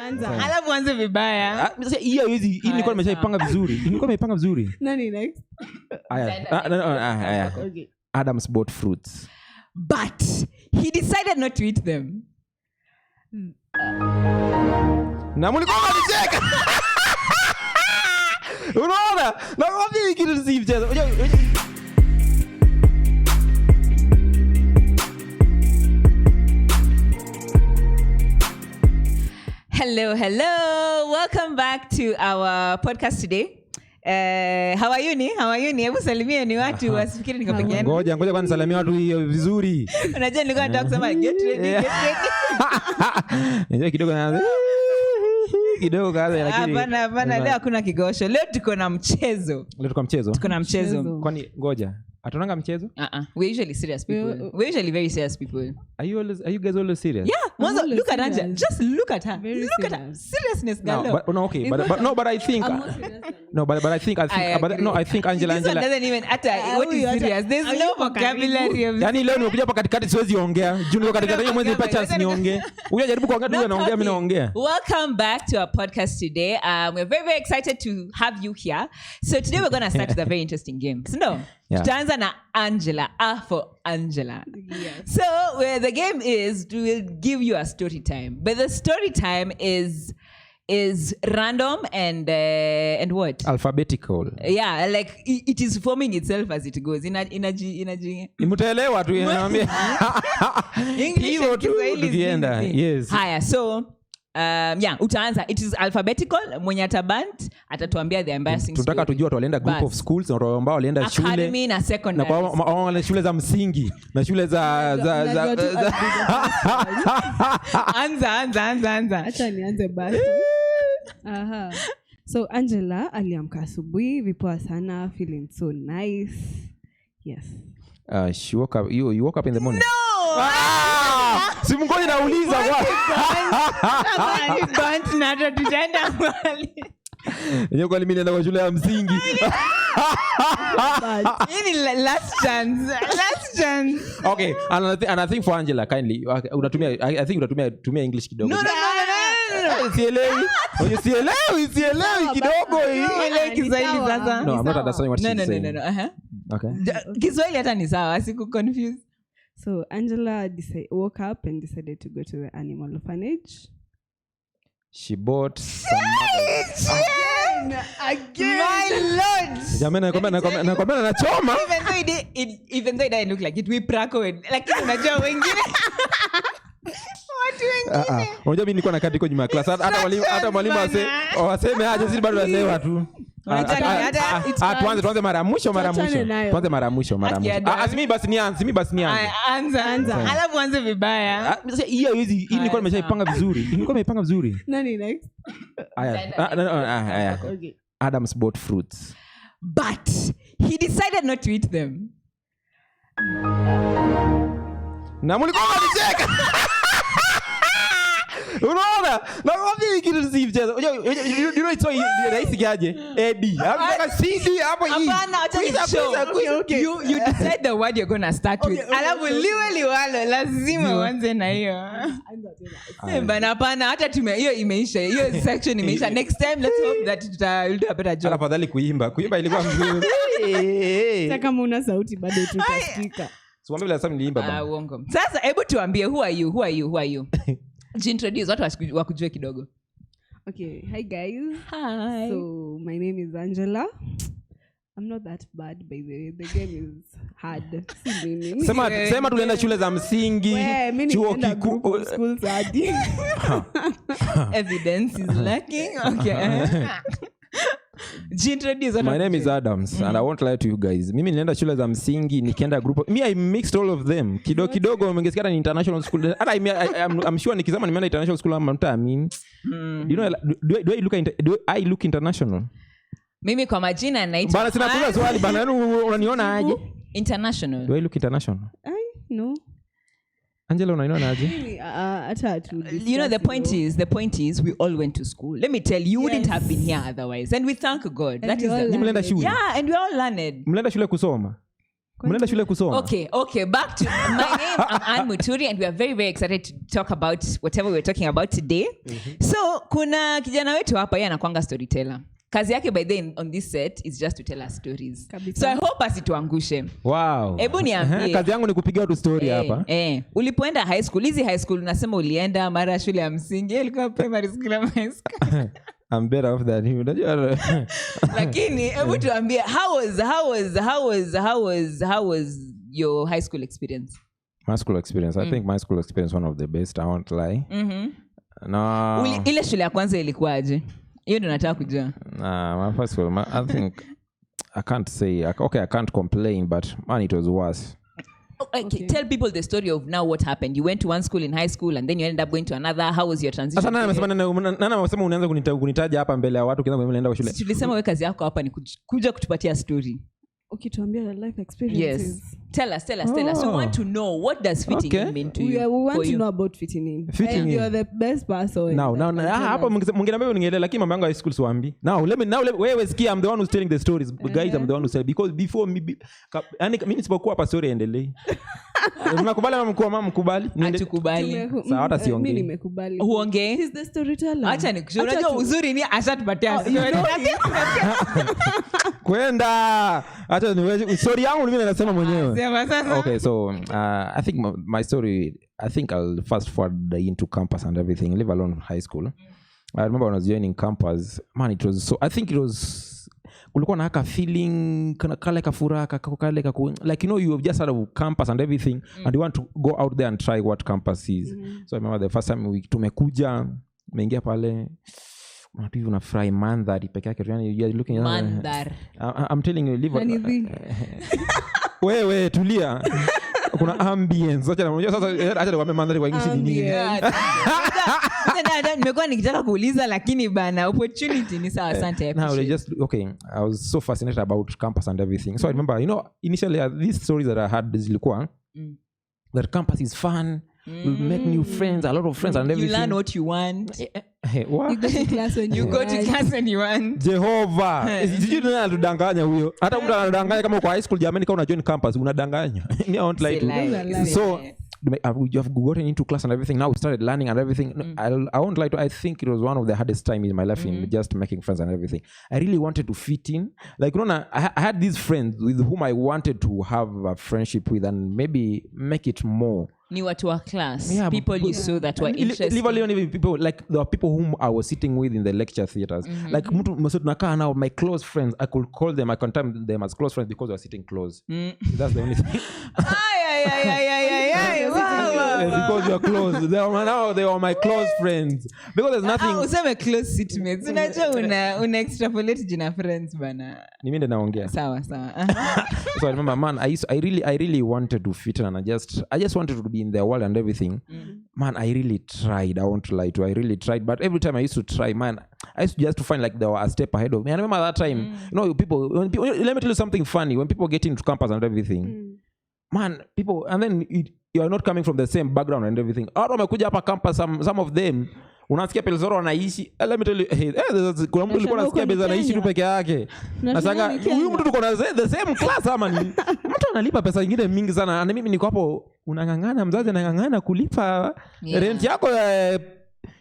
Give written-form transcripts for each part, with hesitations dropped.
Alafu anze vibaya. Hiyo hizi nilikuwa nimeshaipanga vizuri. Nilikuwa nimepanga vizuri. Nani next? Aya. Okay. Adams bought fruits. But he decided not to eat them. Na mlikuwa mnacheka. Unaona? Na wapi kitu si mchezo. Hello. Welcome back to our podcast today. How are you? Hebu salimia ni watu wasifikiri niko peke yangu. Ngoja kwani salimia watu hiyo vizuri. Unajua nilikuwa nataka kusema get ready. Ndio kidogo kaza lakini hapana leo hakuna kigosho. Leo tuko na mchezo. Kwani ngoja atonanga mchezo? We're usually serious people. We're usually very serious people. Are you guys always serious? Yeah. Mwanzo look at Anja. Just look at her. Look at her. Seriousness girl. No, okay. But I think I think Angela doesn't even what is serious. There's no vocabulary of. Yani leo nimekuja hapa katikati siwezi ongea. Juu katikati hiyo mwezi nipa chance niongee. Unajaribu kuongea tu naongea mimi naongea. Welcome back to our podcast today. We're very very excited to have you here. So today we're going to start with a very interesting game. So tutaanza na Angela. For Angela. Yes. So the game is we'll give you a story time. But the story time is random and what? Alphabetical. Yeah, like it is forming itself as it goes. Mtaelewa tu naambia. English and Kiswahili tukienda. Yes. Haya, so utaanza. It is alphabetical. Mwenye atabant atatuambia the embarrassing story. Tunataka tujue watu walienda group of schools na watu ambao walienda shule. Academy na secondary. Na kwa shule za msingi na shule za Anza. Acha nianze basi. Aha. So Angela aliamka asubuhi vipoa sana, feeling so nice. Yes. She woke up. You woke up in the morning. No. Si mngoje nauliza kwa. Don't nata tutaenda mbali. Yeye kwa mimi nenda kwa shule ya msingi. Ini last chance. Okay, and I think for Angela kindly unatumia I think unatumia English kidogo. No. Sielewi kidogo hii. Ile Kiswahili sasa. No, I'm not understanding what she's saying. No. Okay. Kiswahili hata ni sawa, siku confused. So Angela woke up and decided to go to the animal orphanage. She bought some again. My lord. Jamani nakwambia nachoma. Even though it didn't look like it, we prako it. Lakini unajua wengine. Watu wengine. Unajua mimi nilikuwa nakaa ndiko nyuma class. Hata mwalimu waseme aje sisi bado wazee tu. Tuanze mara mwisho. Mimi basi nianze. Anza. Alafu anze vibaya. Hiyo hizi nilikuwa nimeshaipanga vizuri. Nani next? Aya. Okay. Adams bought fruits. But he decided not to eat them. Na mlikuwa mnacheka. Unaona? Na wapi kitu si mchezo. You know it's so rahisi gaje? AD. Hapo CD hapo hii. Hapana, acha okay. You decide the word you're going to start with. Alafu liwalo lazima uanze na hiyo. Bana hapana, hata hiyo imeisha. Hiyo section imeisha. Next time let's hope that tutapata job. Afadhali kuimba ilikuwa mzuri. Sasa kama una sauti bado tutasikika. Siwambe bila sababu niliimba bana. Uongo. Sasa hebu tuambie who are you? Introduce watu wakujue kidogo. Okay, hi guys. Hi. So my name is Angela. I'm not that bad by the way. The game is hard. Sema tulienda shule za msingi, chuo kikuu, schools hadi. Evidence is lacking. Okay. My name is Adams and I won't lie to you guys. Mimi nilienda shule za msingi, nikienda group. I mixed all of them. Kidogo mngesikia ni international school. Hata I'm sure nikisema nimeenda international school ama mtaamini. You know, do I look international? Mimi kwa majina naitwa. Bana sina kuuliza swali bana, unaniona aje? International. Do I look international? No. Angela unaniona aje? You know the point is we all went to school. Let me tell you, wouldn't have been here otherwise. And we thank God. And that is Mlenda shule. Yeah, and we all learned. Mlenda shule kusoma. Mnaenda shule kusoma? Okay, back to my name. I'm Anne Muturi and we are very, very excited to talk about whatever we're talking about today. So, kuna kijana wetu hapa yeye anakuanga storyteller. Kazi yake by then on this set is just to tell us stories. Kabisa. So I hope asituangushe. Wow. Hebu niambie. Kazi yangu ni kupiga watu story hapa. Ulipoenda high school, hizi high school unasema ulienda mara shule ya msingi, ilikuwa primary school ama high school? I'm better off than you. Lakini hebu tuambie how was your high school experience? My school experience. I think my school experience one of the best. I won't lie. No. Ile shule ya kwanza ilikuwaje? Hiyo ndio nataka kujua. My first school, I think I can't say. Okay, I can't complain, but man, it was worse. Okay. Tell people the story of now what happened. You went to one school in high school and then you ended up going to another. How was your transition? Sasa nani amesema unaanza kunitaja hapa mbele ya watu kianza kuenda shule? Tulisema wewe kazi yako hapa ni kuja kutupatia story. Ukituambia life experiences. Yes. Tell us. So we want to know, what does fitting in mean to you? We want to know about fitting in. And you're the best person. Now hapa mngeambia ningeelewa lakini mambo yangu high school siwaambi. Now let me wewe sikia, I'm the one who's telling the stories. Guys, I'm the one who's telling, because before me yani mimi nisipokuwa hapa story endelee. Mnakubali ama mkuu mama mkubali? Hatukubali. Sawa, hata siongee. Mimi nimekubali. Huongee? He's the storyteller. Acha unajua uzuri ni ashatupatia story. Kwenda. Acha niweze story yangu mimi nasema mwenyewe. Sema sasa. Okay, so I think my story, I think I'll fast forward into campus and everything, leave alone high school. I remember when I was joining campus, man, it was so, I think it was kulikuwa na haka feeling kale ka furaha kale ka like, you know, you have just out of campus and everything and you want to go out there and try what campus is. So I remember the first time tumekuja umeingia pale unatu unafurahi mandhari peke yake, yani you are looking mandhari. I'm telling you, live wewe tulia. Kuna ambience. Acha nikwambie mandhari kwa English ni nini. Nimekuwa nikitaka kuuliza lakini bana opportunity ni sawa. Asante. Now they just I was so fascinated about campus and everything. So I remember, you know, initially these stories that I had zilikuwa that campus is fun. You make new friends, a lot of friends and everything. You learn what you want. What? You go to class when you want. Jehovah. Sijui nani anadanganya huyo. Hata mtu anadanganya kama uko high school jamani, kama una join campus unadanganya. Me I won't lie to you. So you have gotten into class and everything. Now we started learning and everything. I won't lie to you. I think it was one of the hardest time in my life in just making friends and everything. I really wanted to fit in. Like, you know, I had these friends with whom I wanted to have a friendship with and maybe make it more. Ni watu wa class. Yeah, people you saw that were interested. Even people, like there were people whom I was sitting with in the lecture theaters. Like mtu tunakaa now, my close friends, I could call them, I contact them as close friends because we were sitting close. That's the only thing. Because you are close. They were my close friends. Because there's nothing. Useme close seatmates. Unajua una extrapolate jina friends bana. Ni mimi ndo naongea. Sawa. So I remember, man, I really wanted to fit in, and I just wanted to be in their world and everything. Man, I really tried. I won't lie to you. I really tried. But every time I used to try, man, I used to just to find like they were a step ahead of me. I remember that time, you know, when people, let me tell you something funny. When people get into campus and everything, man, people, and then you are not coming from the same background and everything. Out wamekuja hapa campus, some of them, unasikia Pelzoro wanaishi. Let me tell you, kuna mtu alikuwa anasikia Pelzoro anaishi tu peke yake. Nasanga huyu mtu tuko na the same class ama ni mtu analipa pesa nyingine mingi sana. Na mimi niko hapo unangangana, mzazi anangangana kulipa rent yako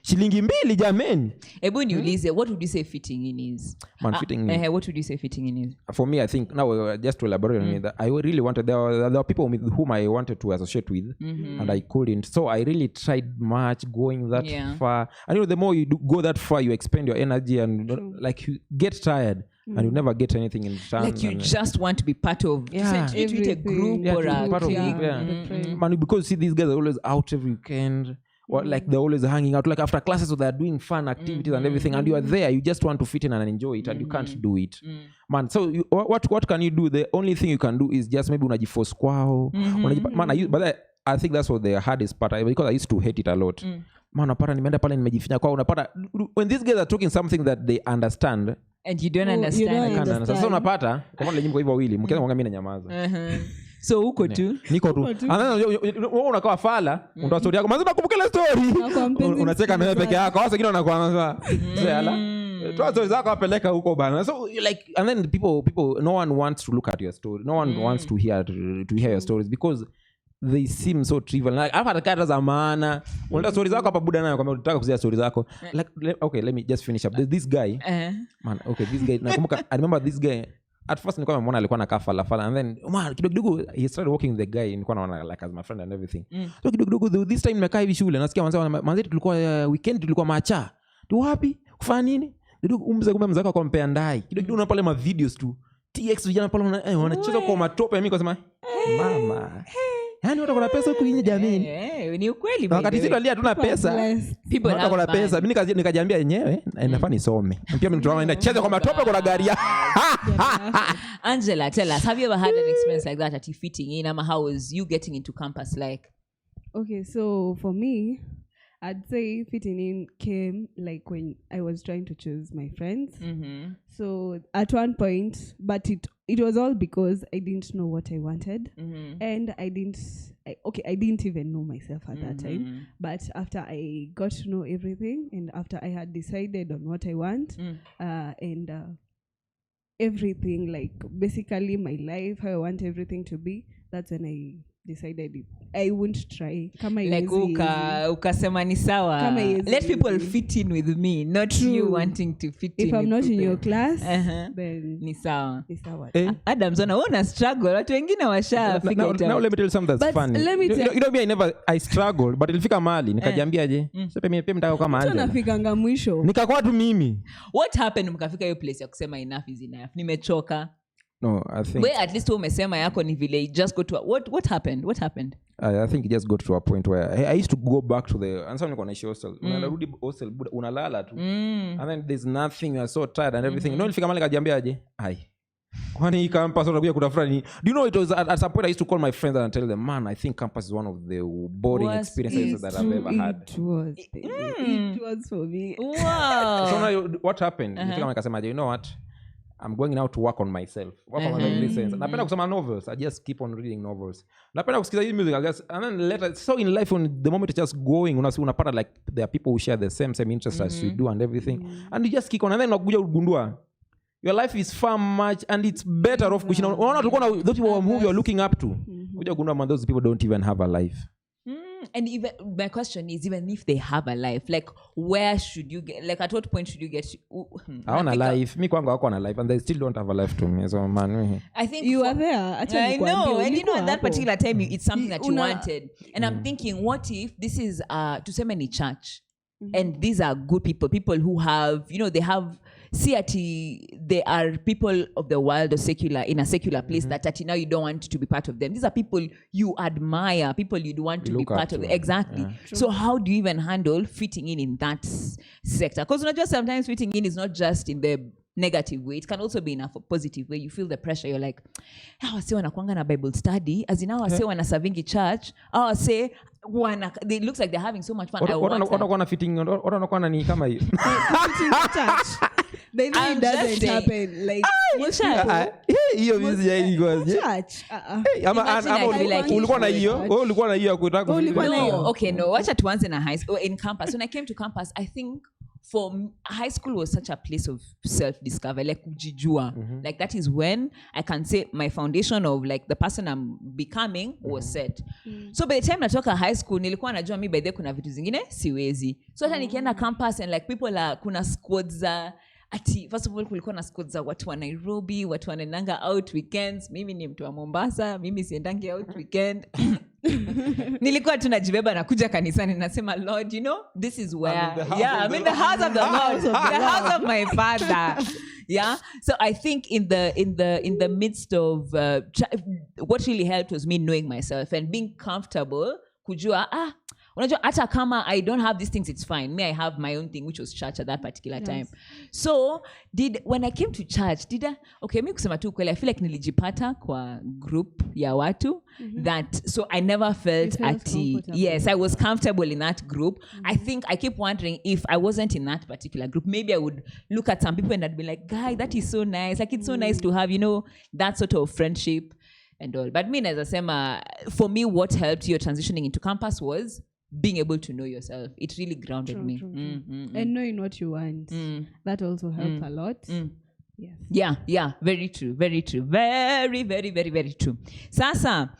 shilingi 2 jameni. Hebu niulize, what would you say fitting in is? Man, fitting in. What would you say fitting in is? For me, I think now just to elaborate on it, I really wanted, there were people with whom I wanted to associate with, and I couldn't. So I really tried much going that far. And you know, the more you go that far, you expend your energy and like you get tired. And you never get anything in return. Like you just want to be part of a group or a part of man, because see these guys are always out every weekend. Or like they're always hanging out, like after classes, so they're doing fun activities and everything, and you are there, you just want to fit in and enjoy it, and you can't do it, man. So what can you do? The only thing you can do is just maybe unajiforce kwao, man. But I think that's what the hardest part, because I used to hate it a lot. Man, unapata nimeenda pale nimejifinya kwao, unapata when these guys are talking something that they understand and you don't understand. Sasa unapata kwa maana nyimbo hivyo wawili mkianza kuongea mimi nanyamaza. So uko tu niko tu wewe unakaa fala unatoa story yako mazima, kumbuka ile story unacheka na wewe peke yako, wao wengine wanakuanza sala toa stories zako apeleka huko bana. So like, and then people no one wants to look at your story, no one wants to hear your stories because they seem so trivial. Like hapa kata za maana unaleta stories zako hapa buda nayo kama unataka kuzia stories zako. Like okay, let me just finish up. There's this guy man, okay, this guy nakumbuka, I remember this guy at first nilikuwa nimeona alikuwa anakaa fala and then man kidogo he started walking the guy, nilikuwa naona like as my friend and everything. So kidogo this time nimekaa hivi shule nasikia manzi tulikuwa weekend tulikuwa macha tu wapi kufanya nini kidogo kumbe mzako akompea ndai kidogo una pale ma videos tu TX vijana pale wanacheza kwa matope. Mimi nikasema mama yani watu kuna pesa huko nje jamani. Ni ukweli baby. Wakati sisi alia hatuna pesa. People have kuna pesa. Mimi nikajiambia yenyewe inafaa nisome. Pia mimi mtu anaenda cheza kwa matope kwa gari. Angela, tell us, have you ever had an experience like that at you fitting in? How was you getting into campus like? Okay, so for me, I'd say fitting in came like when I was trying to choose my friends. So at one point, but it was all because I didn't know what I wanted, and I didn't even know myself at that time. But after I got to know everything, and after I had decided on what I want, and everything, like basically my life, how I want everything to be, that's when I decided I wouldn't try kama like ukasema ni sawa, let people fit in with me, not True. You wanting to fit if in I'm not people. in your class then ni sawa. Adam zona una struggle, watu wengine washa figure it out. Now let me tell you something that's funny. You know me, I struggled but ilifika mahali nikajiambiaje sasa mimi pia mtaka kama Angela tunafikanga mwisho nikakuwa tu mimi. What happened mkafika hiyo place ya kusema enough is enough, nimechoka? No, I think where at least umesema yako ni vile just go to what happened? I think it just got to a point where I used to go back to the answer niko na hostel. Unarudi hostel unalala tu. And then there's nothing, you are so tired and everything. No nilifika mahali kajiambiaje? Kwani campus unakuja kutafuta nini? Do you know it was at some point I used to call my friends and tell them, man, I think campus is one of the boring experiences that I've ever had. It was for me. Wow. So now what happened? Nilifika nikasema, you know what? I'm going now to work on myself. Work on my sense. Napenda kusoma novels. I just keep on reading novels. Napenda kusikiza hii music. I guess. And then later, so in life, when the moment it's just going, unapata like there are people who share the same interests as you do and everything. And you just keep on. And then unakuja ugundua your life is far much and it's better off kushinda. Unaona tulikuwa na those people who you are looking up to. Kuja ugundua man, those people don't even have a life. And even my question is, even if they have a life, like where should you get, like at what point should you get I want a life. Me kwangu wako na life and they still don't have a life to me. So man, I think you are there. I know. And you know at that particular time it's something that you wanted. And I'm thinking, what if this is tuseme ni church and these are good people who have, you know, they have they are people of the world or secular, in a secular place that now you don't want to be part of them. These are people you admire, people you'd want to be part of. Exactly. So how do you even handle fitting in that sector? Because not just sometimes fitting in is not just in the negative way, it can also be in a positive way. You feel the pressure, you're like, wase wanakuanga na Bible study, as in wase wana serving church, wase they looks like they're having so much fun. Wanakuwa fitting, wanakuwa ni kama hiyo. Church. They know it doesn't happen. Like, hiyo vizi ya hii gozi. Ama ulikuwa na hiyo? Wewe ulikuwa na hiyo ya kutaka kufikiria? Okay, no. Wacha tuanze na high school. In campus, when I came to campus, I think for high school was such a place of self-discovery, like kujijua. Like that is when I can say my foundation of like the person I'm becoming was set. So by the time natoka high school, nilikuwa najua mi by the kuna vitu zingine siwezi. So hata nikienda campus and like people are, kuna squads za first of all kulikuwa na squads za watu wa Nairobi, watu wanaendanga out weekends. Mimi ni mtu wa Mombasa, mimi siendangi out weekend. Nilikuwa tunajibeba na kuja kanisani nasema, Lord, you know, this is where I'm in the house of the Lord, the house of my Father. Yeah. So I think in the midst of what really helped was me knowing myself and being comfortable kujua unajua hata kama I don't have these things, it's fine. Me, I have my own thing, which was church at that particular time. So when I came to church, mi kusema tu kweli, I feel like nilijipata kwa group ya watu that, so I never felt yes, I was comfortable in that group. I think I keep wondering if I wasn't in that particular group, maybe I would look at some people and I'd be like, guy, that is so nice. Like it's so nice to have, you know, that sort of friendship and all. But me, as I say, for me, what helped you transitioning into campus was being able to know yourself. It really grounded me. True. And knowing what you want. That also helps a lot. Yes. Yeah, very true. Very, very, very true. Sasa,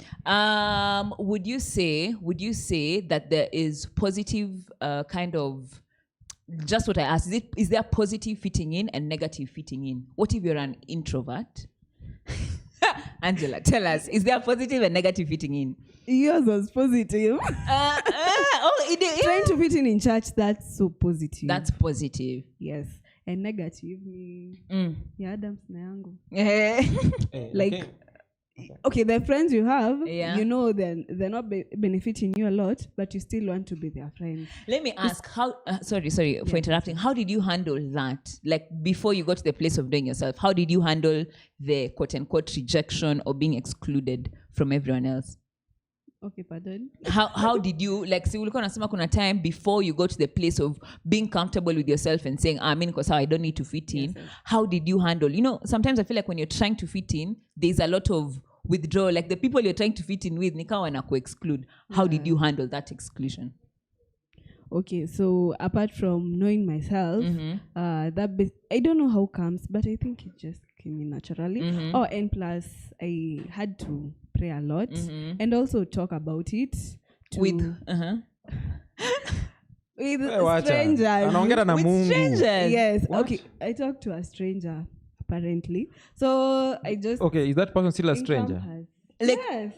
would you say that there is positive kind of, just what I asked, is there positive fitting in and negative fitting in? What if you're an introvert? Angela, tell us, is there positive and negative fitting in? Yours was positive. Trying to fit in church, that's so positive. That's positive. Yes. And negative, Adam's na yangu. Like, okay, the friends you have, you know, they're not benefiting you a lot, but you still want to be their friend. Let me ask, how, sorry for interrupting. How did you handle that? Like, before you got to the place of doing yourself, how did you handle the quote unquote rejection or being excluded from everyone else? Okay, pardon. How did you, like, see, ulikuwa nasema kuna time before you got to the place of being comfortable with yourself and saying, because I don't need to fit in. Yes. How did you handle? You know, sometimes I feel like when you're trying to fit in, there's a lot of withdrawal. Like the people you're trying to fit in with, nika wanaku exclude. How did you handle that exclusion? Okay, so apart from knowing myself, I don't know how it comes, but I think it just came in naturally. And plus, I had to pray a lot and also talk about it with strangers. With strangers. Yes. What? Okay, I talked to a stranger apparently. So I just okay. Is that person still a stranger? Like, yes.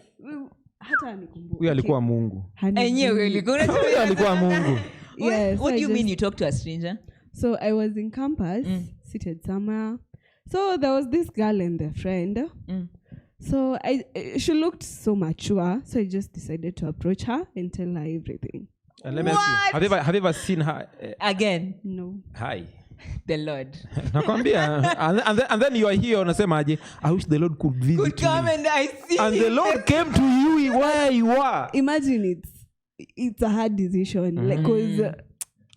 Hata nikumbuke. Huyo alikuwa Mungu. Huyo alikuwa Mungu. Yes. What do you mean you talk to a stranger? So I was in campus, seated somewhere. So there was this girl and their friend. So she looked so mature. So I just decided to approach her and tell her everything. And let me ask you, have you ever seen her again? No. Hi. The Lord. Nakwambia, and then you are here unasemaje, I wish the Lord could visit could come me. And I see. And the Lord came to you where you are. Imagine it's a hard decision. Like, cause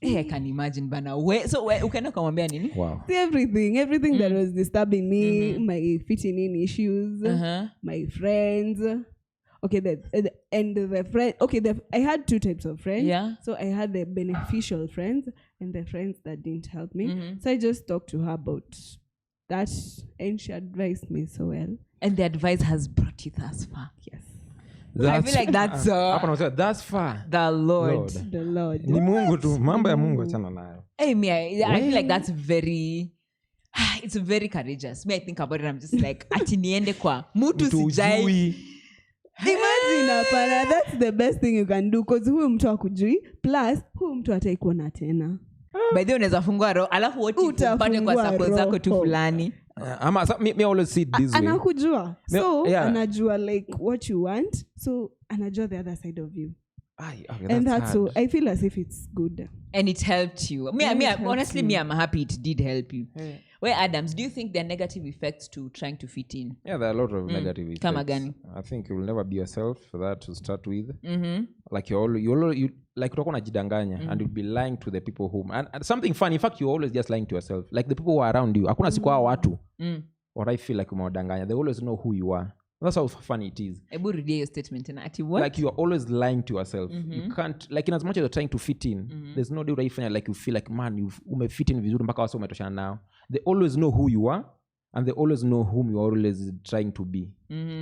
I can imagine bana. So ukaenda kumwambia nini? Wow. Everything that was disturbing me, my fitting in issues, my friends. Okay, the friend. Okay, I had two types of friends. Yeah. So I had the beneficial friends and the friends that didn't help me. So I just talked to her about that, and she advised me so well. And the advice has brought you thus far. Yes. I feel like that's far. The Lord. The Lord. Ni Mungu tu. Mambo ya Mungu achana nayo. Hey, I feel like that's very. It's very courageous. Me, I think about it. I'm just like, ati niende kwa mutu sijai. Imagine apana, that's the best thing you can do, because huyu mtu akujui plus huyu mtu ataikuona tena. By the way, unaweza fungua roho alafu wote upate kwa support zako tu fulani. Me always see this way. Anakujua. So anajua like what you want. So anajua the other side of you. And that's so I feel as if it's good. And it helped you. Honestly, I'm happy it did help you. Yeah. Well, Adams, do you think there are negative effects to trying to fit in? Yeah, there are a lot of negative effects. Kama gani? I think you will never be yourself, for that to start with. Like you like utakuwa unajidanganya and you'll be lying to the people who and something funny. In fact, you're always just lying to yourself. Like the people who are around you. Hakuna siku hao watu. What I feel like umewadanganya. They always know who you are. That's how funny it is. Ebu rudia your statement and ati what? Like you are always lying to yourself. You can't, like in as much as you're trying to fit in, there's no day where you feel like you feel like, man, you've fit in vizuri mpaka wase umetoshana now. They always know who you are and they always know whom you are always trying to be.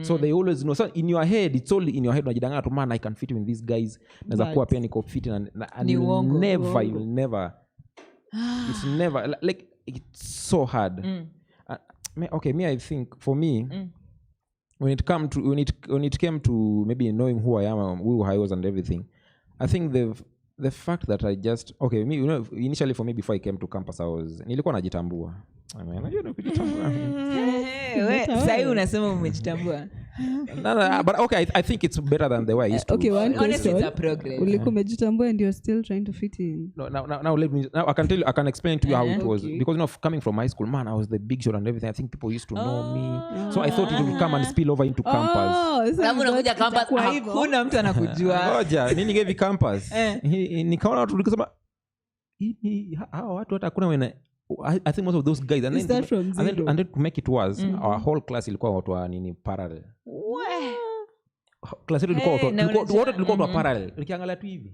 So they always know. So in your head, it's only in your head. Unajidanganya tu, man, I can fit in with these guys. Naweza kuwa pia niko fit and you'll never. It's never, like, it's so hard. Okay, I think for me, when it came to maybe knowing who I am, who I was and everything, I think the fact that I just me, you know, initially for me before I came to campus nilikuwa najitambua. Unajua kujitambua. Sasa unasema umejitambua. No, but okay, I think it's better than the way I used to. Okay, one honestly, it's a progress. Ulikuwa umejitambua and you're still trying to fit in. No, now let me. Now I can tell you. I can explain to you how it was, because you know, coming from high school, man, I was the big shot and everything. I think people used to know me, so I thought it would come and spill over into campus. Sababu unakuja campus, hakuna mtu anakujua. Ngoja, nini ngevi campus? Nikaona watu nikasema, hawa watu hata hakuna wena. I think most of those guys and then to make it worse, our whole class ilikuwa watu wa nini parallel. What? Class yetu ilikuwa watu parallel. Nikiangalia tu hivi.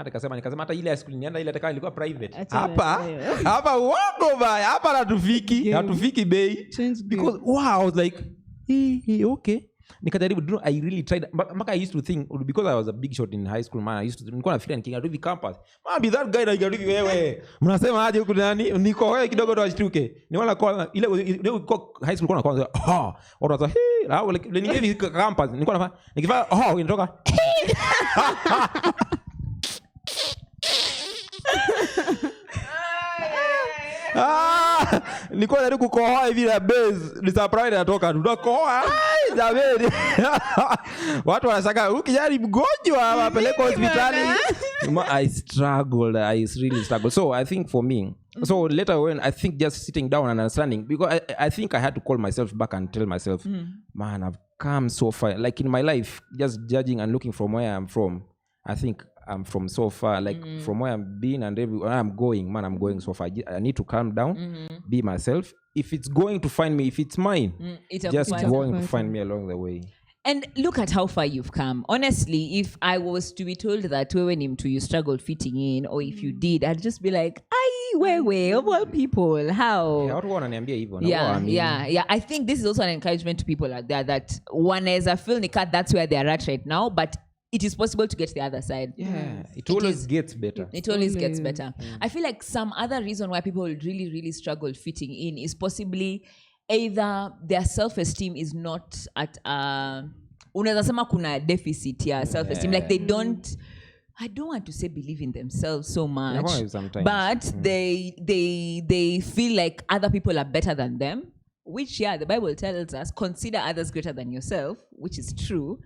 nikasema hata ile school nienda ile taka ilikuwa private. Achana Hapa uongo baya. Hapa hatufiki bei. Because wow, I was like, okay. Nikajaribu, I really tried. Maka I used to think, because I was a big shot in high school, man, I used to nilikuwa nafikiria nikiingia hivi campus. Man, be that guy na hivi wewe. Mnasema aje huku nani? Niko wewe kidogo ndo ashtuke. Ni wala kwa ile high school kuna kwanza, watu wasa, au like hivi campus. Nilikuwa nafanya nikifanya inatoka. Nilikuwa najaribu kukohoa hivi na base, ni surprise natoka tunakohoa. Jamani. Watu wanashangaa huyu kijana mgonjwa apeleke hospitali. I really struggled. So I think for me, so later when I think just sitting down and understanding, because I think I had to call myself back and tell myself, man, I've come so far. Like in my life, just judging and looking from where I'm from, I think I'm from so far, like from where I'm been and where I'm going, man, I'm going so far. I need to calm down, be myself. If it's going to find me, if it's mine, just going to find me along the way. And look at how far you've come. Honestly, if I was to be told that you struggled fitting in, or if you did, I'd just be like, where of all people, how? Yeah. I think this is also an encouragement to people out there that one is a feel that's where they are at right now, but it is possible to get to the other side. Yeah, it always gets better. It always gets better. I feel like some other reason why people really, really struggle fitting in is possibly either their self-esteem is not at unaweza sema kuna deficit ya self-esteem. Like they don't, I don't want to say believe in themselves so much, but they feel like other people are better than them. Which, the Bible tells us, consider others greater than yourself, which is true.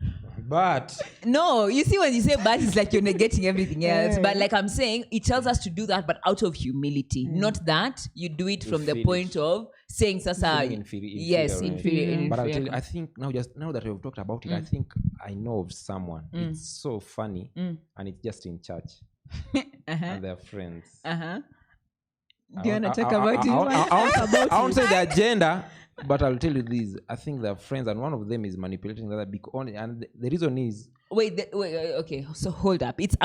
But no, you see, when you say but, it's like you're negating everything else. But like I'm saying, it tells us to do that, but out of humility. Not that you do it from the point of saying, Sasa, inferior. But I'll tell you, I think now that we've talked about it, I think I know of someone. It's so funny, and it's just in church, and they're friends. Do you want to talk about it? I won't say the agenda, but I'll tell you this. I think they're friends, and one of them is manipulating the other. And the reason is... Wait, okay. So hold up. It's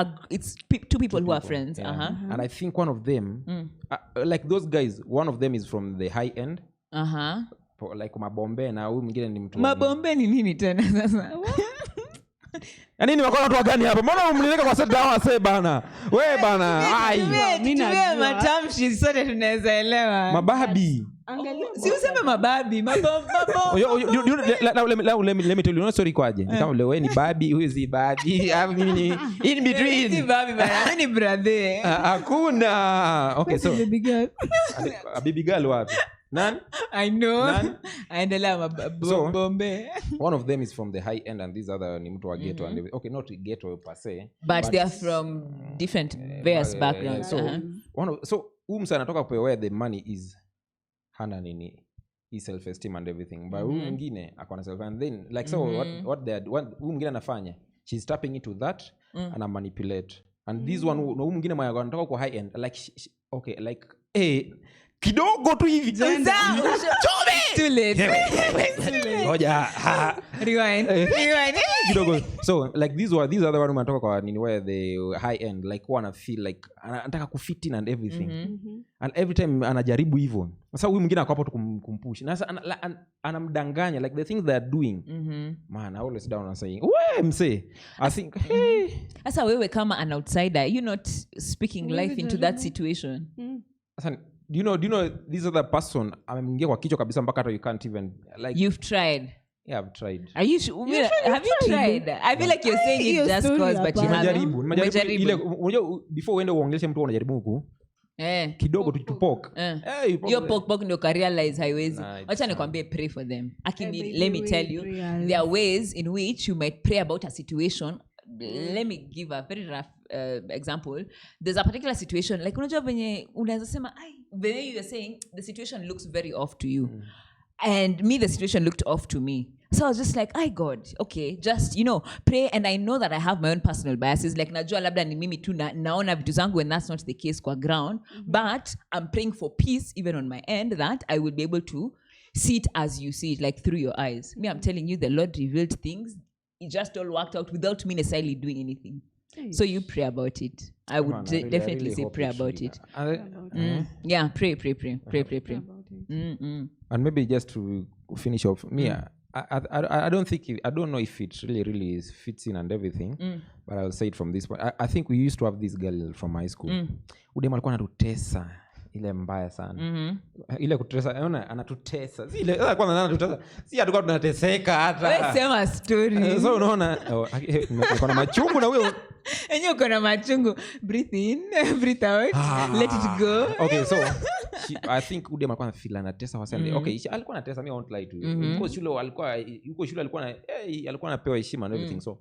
two people who are friends. Yeah. And I think one of them, like those guys, one of them is from the high end. Like Mabombe, na huyu mwingine ni mtu. Mabombe ni nini tena sasa? Yaani ni wako watu gani hapa? Mbona umnileka kwa set down ase bana? Wewe bana. Mimi matamshi sote tunaweza elewa. Mababi. Si useme mababi, mabombo. Let me tell you, no story kwaje. Kama leo wewe ni babi, huyu si babi. Mimi ni in between. Si babi bana, mimi ni brother. Hakuna. Okay, so baby girl. A baby girl wapi? None? I know. Aendelea mabombe. One of them is from the high end and these other ni mtu wa ghetto and okay, not ghetto per se, but they are from different various backgrounds. So umsa anatoka kwa where the money is, hana nini, his self esteem and everything, but huyu mwingine akona self, and then like so what huyu mwingine anafanya, she's tapping into that and manipulate, and this one huyu mwingine mwenye anatoka kwa high end like okay, like kidogo tu hivi too late. Ngoja rewind kidogo. So like these other one wanatoka kwa nini, where the high end like wanna feel like anataka kufit in and everything, and every time anajaribu hivyo. Sasa huyu mwingine akapo tu kumpush na sasa anamdanganya like the things they are doing. Man, I always down and saying we mse I think sasa wewe kama an outsider, you not speaking life into that situation. Sasa do you know this other person ameingia kwa kichwa kabisa mpaka hata you can't even like. You've tried? Yeah, I've tried. Are you sure? Have you tried? I feel like you're saying it just cause, but you haven't. Nimejaribu ile unajua before uende uongeleshe mtu unajaribu huku kidogo tu poke. Your poke ndio ka realize haiwezi. Acha nikwambie, pray for them. Let me tell you, there are ways in which you might pray about a situation. Let me give a very rough example. There's a particular situation like unajua venye unaweza sema the way you're saying the situation looks very off to you, and me the situation looked off to me, so I was just like God, okay, just pray. And I know that I have my own personal biases, like najua labda ni mimi tu naona vitu zangu, and that's not the case kwa ground, but I'm praying for peace even on my end, that I will be able to see it as you see it, like through your eyes. Me, I'm telling you, the Lord revealed things. It just all worked out without me necessarily doing anything. So you pray about it. I would definitely say pray about it. Yeah, pray. And maybe just to finish off, me, I don't know if it really fits in and everything, but I'll say it from this point. I think we used to have this girl from high school. Udem alikuwa anatutesa ile mbaya sana. Ile kutesa, anatutesa. Ile kwanza anatutesa. Si hatukuwa tunateseka hata. Wewe sema story. So unaona, niko na machungu na wewe. Enyewe uko na machungu. Breathe in, breathe out. Let it go. Okay, so I think udem alikuwa anafeel anatesa wasende. Okay, alikuwa anatesa, me I won't lie to you. Because shule alikuwa anapewa heshima and everything. So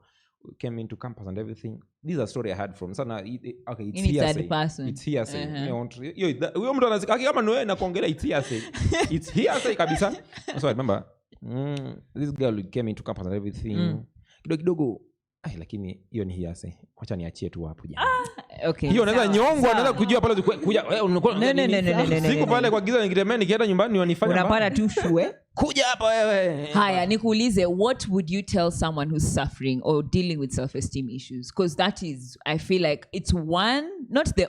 came into campus and everything. This is a story I heard from. So now, okay, it's hearsay. It's hearsay. Huyo mtu anasikia kama niwe na kuongelea it's hearsay. It's hearsay kabisa. So I remember this girl came into campus and everything. Kidogo lakini hiyo ni hearsay. Acha niachie tu hapo jana. Okay. Hiyo unaweza nyongwa, unaweza kujua pale kuja no. Siku pale kwa giza nikitemea nikienda nyumbani wanifanya. Unapata tu shue. Kuja hapa wewe. Haya, nikuulize, what would you tell someone who's suffering or dealing with self-esteem issues? Because that is, I feel like it's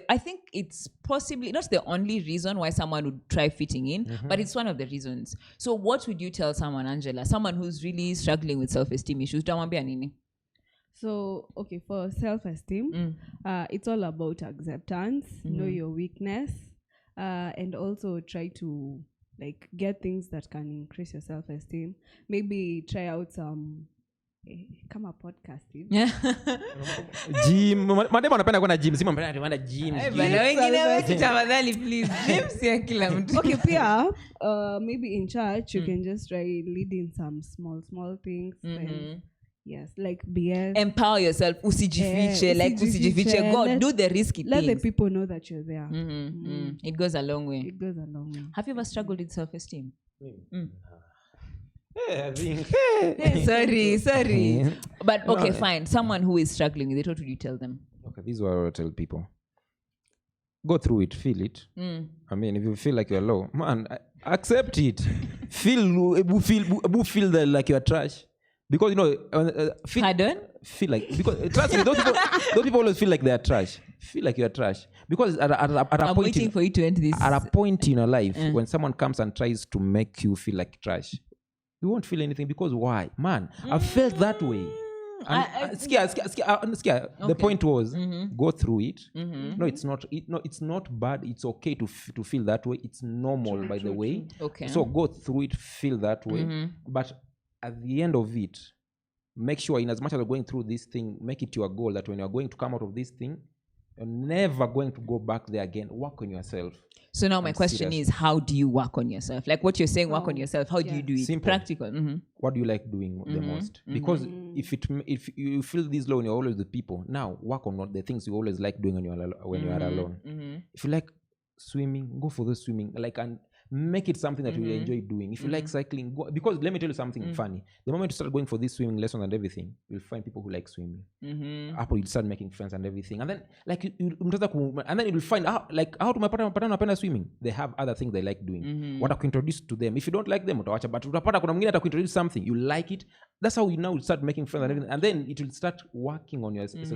I think it's possibly not the only reason why someone would try fitting in, but it's one of the reasons. So what would you tell someone, Angela, someone who's really struggling with self-esteem issues? Utamwambia nini? So, okay, for self-esteem, it's all about acceptance, know your weakness, and also try to get things that can increase your self-esteem. Maybe try out some kama podcasting. Gym. Madem anapenda kwenda gym. Sima anapenda gym. Bana wengine wetu tafadhali please. Gym si ya kila mtu. Okay, pia maybe in church you can just try leading some small things. Yes, like BS. Empower yourself. Usijifiche. Usijifiche. God, do the risky things. Let the people know that you're there. It goes a long way. It goes a long way. Have you ever struggled with self-esteem? I think. Sorry. But okay, fine. Someone who is struggling with it, what would you tell them? Okay, this is what I would tell people. Go through it, feel it. I mean, if you feel like you're low, man, accept it. feel like you're trash. Because feel like, because trust me, those people always feel like they are trash. Feel like you are trash. Because at a I'm point waiting for you to end this. At a point in your life, when someone comes and tries to make you feel like trash, you won't feel anything. Because why? Man, I've felt that way. The point was, go through it. No, it's not. It's not bad. It's okay to feel that way. It's normal, by the way. Okay. So go through it, feel that way. But at the end of it, make sure, in as much as you're going through this thing, make it your goal that when you're going to come out of this thing, you're never going to go back there again. Work on yourself. So now my question is, how do you work on yourself? Like what you're saying, work on yourself. How do you do it? Simple. Practical. What do you like doing the most? Because if you feel this low and you're always with people, now work on the things you always like doing when you are alone. If you like swimming, go for the swimming. And make it something that you enjoy doing. If you like cycling, go, because let me tell you something funny. The moment you start going for these swimming lessons and everything, you'll find people who like swimming. After you start making friends and everything, and then and then you'll find out how to my partner swimming. They have other things they like doing. What I can introduce to them. If you don't like them, but utapata kuna mwingine atakuintroduce something you like it. That's how you now start making friends and everything, and then it will start working on yourself.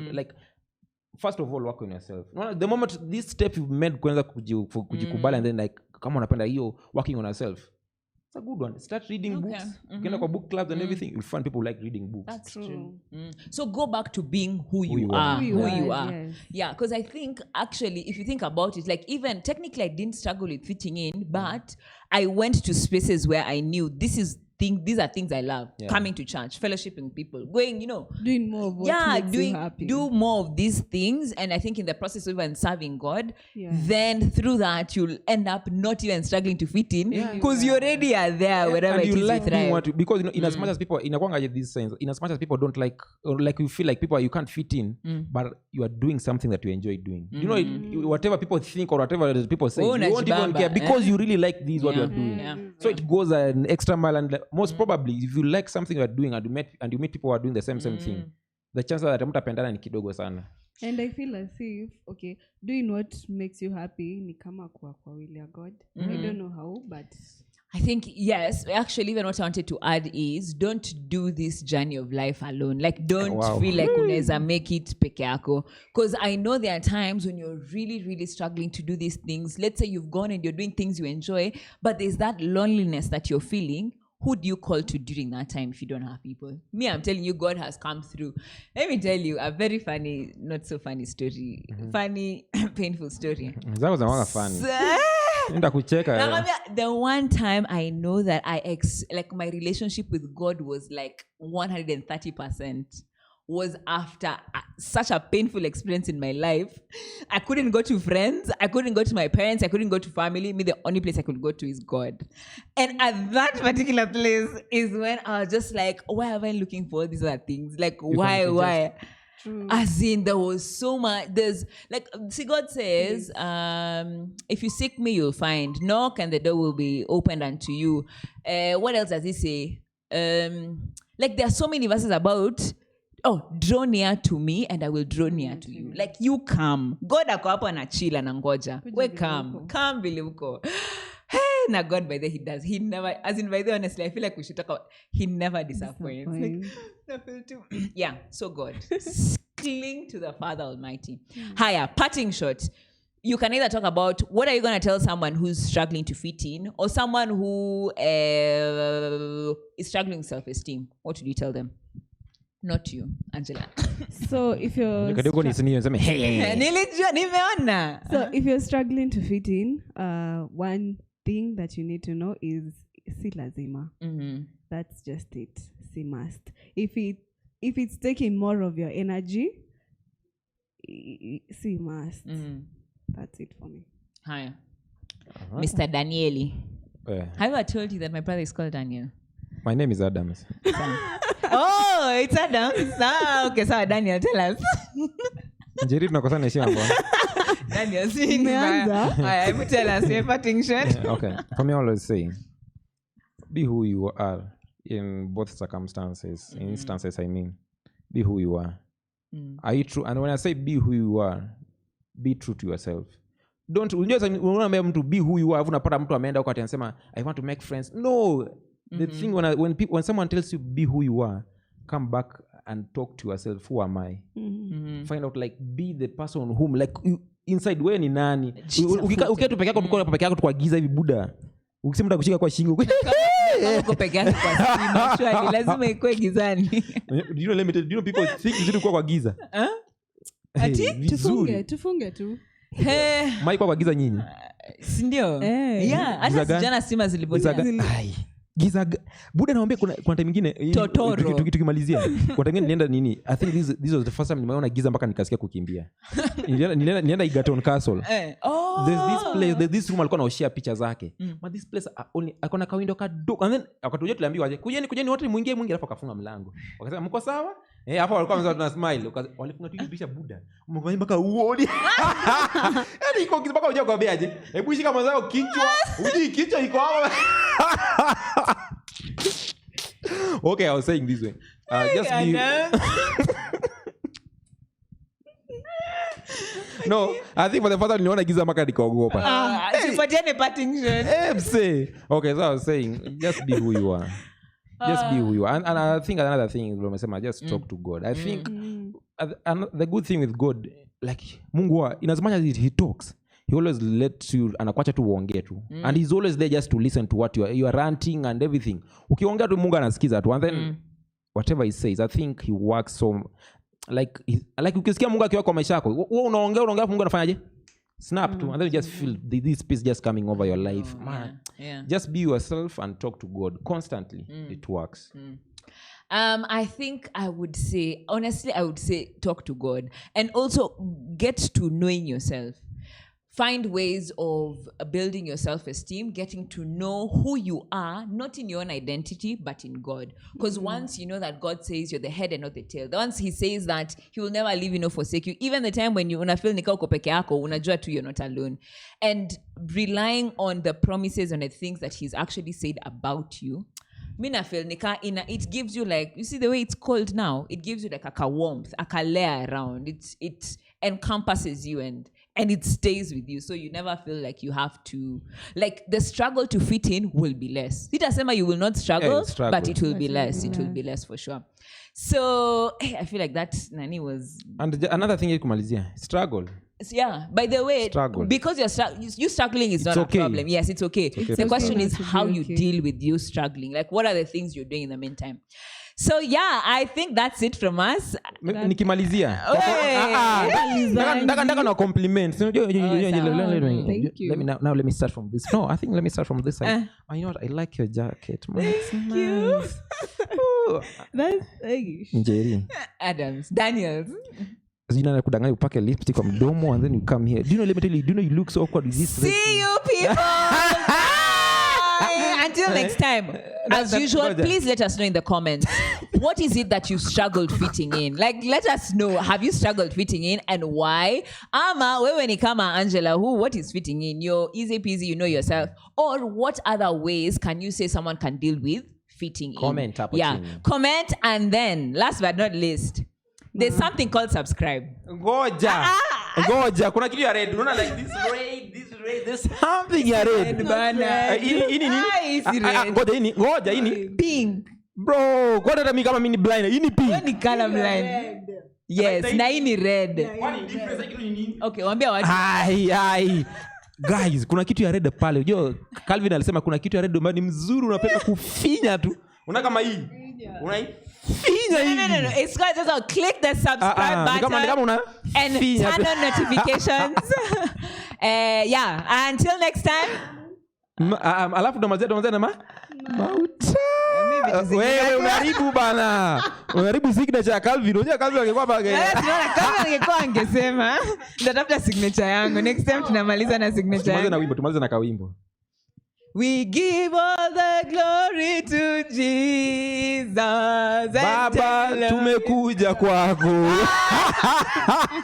First of all, work on yourself. The moment this step you've made kwanza kujikubali, and then kama unapenda hiyo working on yourself, it's a good one. Start reading books. Ukienda kwa book clubs and everything, you'll find people like reading books. That's true. So go back to being who you are. Who you are. Yes. Yeah, because I think actually, if you think about it, even technically I didn't struggle with fitting in, but I went to spaces where I knew these are things I love. Yeah. Coming to church, fellowshipping with people, going, doing more of what makes you happy. Do more of these things. And I think in the process of even serving God, then through that you'll end up not even struggling to fit in, because you already are there wherever and it is you thrive. Because in as much as people in this sense, in as much as people don't like, or you feel like you can't fit in, but you are doing something that you enjoy doing. Whatever people think or whatever people say, you won't even care, because you really like what you are doing. So it goes an extra mile, and most probably if you like something you're doing and you meet people who are doing the same thing, the chances that mtapendana ni kidogo sana. And I feel as if doing what makes you happy ni kama kwa will ya God. I don't know how, but I think, yes, actually, even what I wanted to add is don't do this journey of life alone. Like, don't feel like unaweza make it peke yako. Because I know there are times when you're really, really struggling to do these things. Let's say you've gone and you're doing things you enjoy, but there's that loneliness that you're feeling. Who do you call to during that time if you don't have people? Me, I'm telling you, God has come through. Let me tell you a very funny, not so funny story. Funny, painful story. That was a funny. The one time I know that like my relationship with God was like 130% was after such a painful experience in my life. I couldn't go to friends. I couldn't go to my parents. I couldn't go to family. The only place I could go to is God. And at that particular place is when I was just like, why am I looking for these other things? Like, why? True. As in, there was so much. There's like, see, God says, if you seek me, you'll find. Knock and the door will be opened unto you. What else does he say? Like, there are so many verses about, draw near to me and I will draw near to you. Like, you come. God ako hapo anachila na ngoja. We come vile uko. Hey, na God, by the way, he does. He never, as in, by the way, honestly, I feel like we should talk about, he never disappoints. Yeah, so God. Cling to the Father Almighty. Higher, parting shot. You can either talk about what are you going to tell someone who's struggling to fit in or someone who is struggling with self-esteem. What would you tell them? Not you, Angela. So if you're struggling to fit in, one thing that you need to know is si lazima. That's just it. Si must. If it's taking more of your energy, si must. That's it for me. Hi. Mr. Danieli. Have I told you that my brother is called Daniel? My name is Adams. Oh, it's Adams. Okay, so Daniel, tell us. Njeri tunakosana heshima bwana. Daniel, I will tell us your parting shot. Okay. For me, I always say, be who you are in both circumstances. In instances, I mean, be who you are. Are you true? And when I say be who you are, be true to yourself. Don't unaambia mtu be who you are, unapata mtu ameenda huko atasema I want to make friends. No. The thing when someone tells you be who you are, come back and talk to yourself. Who am I? Find out, like, be the person whom, like, inside wewe ni nani? Ukiwa tu peke yako tuko peke yako kwa giza hivi buda. Ukisema utakushika kwa shingo. Uko peke yako kwa shingo. Actually lazima ikuwe gizani. People think vizuri kwa giza. Ati tufunge tu. Maiko kwa giza nyinyi. Si ndio? Yeah, hata jana sima zilipotea. Giza buda naambia kuna time nyingine tukimalizia kwa time nyingine nilienda nini I think this was the first time nimeona giza mpaka nikasikia kukimbia. Nilienda Egerton Castle. There's this room alikuwa anaoshia picha zake. But this place only akona ka window kadogo and then akatujia tuliambiwa aje kujeni wote muingie alafu akafunga mlango. Wakasema mko sawa? Hapo walikuwa wameza tuna smile. Walifunga tu dirisha buda. Mwangalia mpaka uone. Yaani iko kitu mpaka unajua kwa beaje. Hebu shika mwanzo kichwa. Uji kichwa iko hapo. Okay, I was saying this way. Just be No, I think for the first time niliona giza mpaka nikaogopa. Tupatiane parting shot. Okay, so I was saying just be who you are. Just be who you are. And I think another thing is just talk to God. I think the good thing with God, like Mungu, in as much as he talks, he always lets you anakuacha tu uongee tu. And he's always there just to listen to what you are ranting and everything. Ukiongea tu Mungu anasikiza tu. And then whatever he says, I think he works so like ukisikia Mungu akiwa kwa maisha yako, wewe unaongea Mungu anafanyaje? Snap to, and then you just feel this peace just coming over your life. Man, just be yourself and talk to God constantly. It works. I think I would say talk to God and also get to knowing yourself. Find ways of building your self-esteem, getting to know who you are, not in your own identity, but in God. Because once you know that God says you're the head and not the tail, once he says that he will never leave you nor forsake you, even the time when you feel nika uko peke yako, unajua tu you're not alone. And relying on the promises and the things that he's actually said about you, mina feel nika it gives you, like, you see the way it's called now, it gives you like a warmth, a layer around. It encompasses you and and it stays with you, so you never feel like you have to, like the struggle to fit in will be less. Sitasema you will not struggle, but it will be less. It will be less for sure. So I feel like that Nani was. And another thing kumalizia, struggle. Yeah, by the way, struggle. Because you struggling is not okay. a problem. Yes, it's okay. The question is how you deal with you struggling. Like, what are the things you're doing in the meantime? So yeah, I think that's it from us. Nikimalizia. Nataka na compliments. Thank you. Let me start from this. No, I think let me start from this side. You know what? I like your jacket, man. Thank you. That's Njeri. Adams, Daniels. Zina kudanganya upake lipstick kwa mdomo and then you come here. Do you know, let me tell you, do you know you look so awkward with this? See you people. Until next time, as usual, please let us know in the comments, what is it that you struggled fitting in? Like, let us know, have you struggled fitting in and why? Ama, wewe ni kama Angela, what is fitting in? You're easy peasy, you know yourself. Or what other ways can you say someone can deal with fitting comment in? Yeah, comment, and then, last but not least, there's something called subscribe. Ngoja. Kuna kitu ya red. Unaona like this red. There's something ya red. Bana. Ini nini? Ngoja ini. Pink. Bro, ngoja mimi kama mimi blind. Ini pink. Wewe ni color blind. Yes, na ini red. Kwani difference yake ni nini? Okay, waambia watu. Ai. Guys, kuna kitu ya red pale. Unajua Calvin alisema kuna kitu ya red ambayo ni mzuri unapenda kufinya tu. Una kama hii. Unai No. It's guys, just click the subscribe button and turn on notifications. Yeah. Until next time. Alafu domazia na mauta. Wewe unaharibu bana. Unaharibu signature ya Calvin. Unajua Calvin angekuwa pale. Tunaona Calvin angekuwa angesema nitatafuta signature yangu. Next time tunamaliza na signature. Tumalize na kawimbo. We give all the glory to Jesus. Baba, tumekuja kwako.